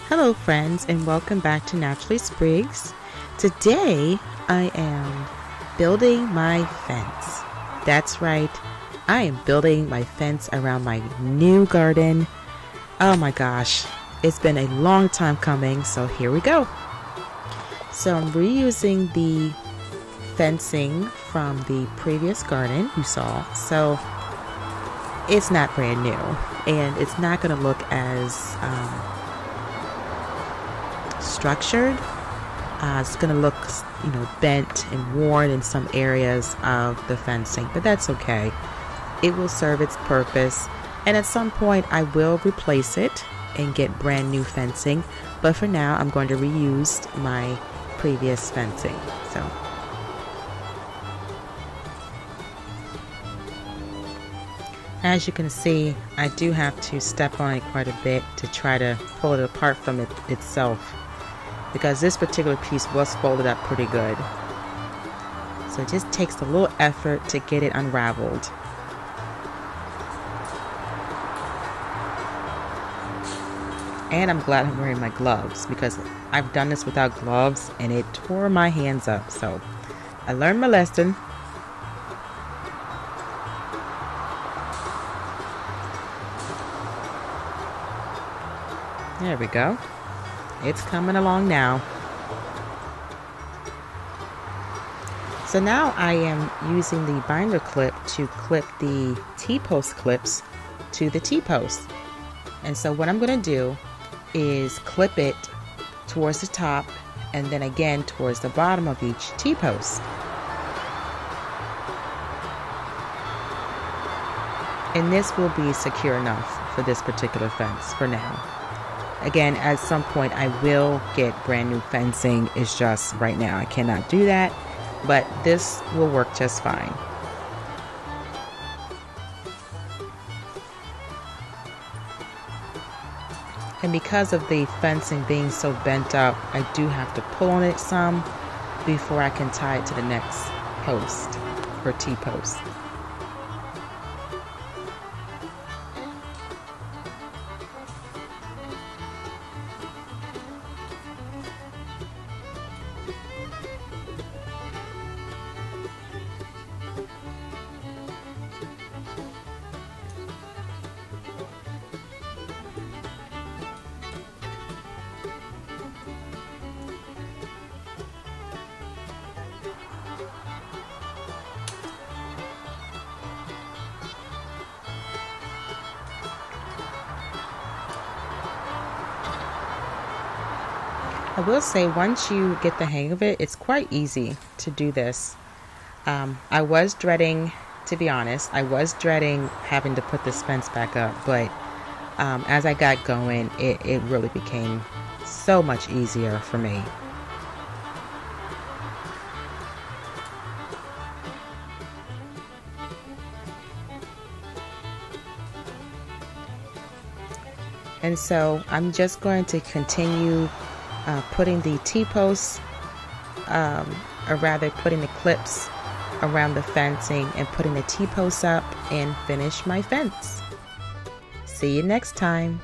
Hello friends and welcome back to Naturally Sprigs. Today I am building my fence. That's right, I am building my fence around my new garden. Oh my gosh, it's been a long time coming, so here we go. So I'm reusing the fencing from the previous garden you saw. So it's not brand new and it's not going to look as structured. It's going to look, bent and worn in some areas of the fencing, but that's okay. It will serve its purpose, and at some point I will replace it and get brand new fencing, but for now I'm going to reuse my previous fencing. So as you can see, I do have to step on it quite a bit to try to pull it apart from itself, because this particular piece was folded up pretty good. So it just takes a little effort to get it unraveled. And I'm glad I'm wearing my gloves, because I've done this without gloves and it tore my hands up. So I learned my lesson. There we go. It's coming along now. So now I am using the binder clip to clip the T-post clips to the T-post. And so what I'm going to do is clip it towards the top and then again towards the bottom of each T-post. And this will be secure enough for this particular fence for now. Again, at some point I will get brand new fencing. It's just right now I cannot do that, but this will work just fine. And because of the fencing being so bent up, I do have to pull on it some before I can tie it to the next post or T-post. I will say, once you get the hang of it, it's quite easy to do this. I was dreading, to be honest, having to put this fence back up, but as I got going, it really became so much easier for me. And so I'm just going to continue putting the T-posts, or rather putting the clips around the fencing and putting the T-posts up and finish my fence. See you next time.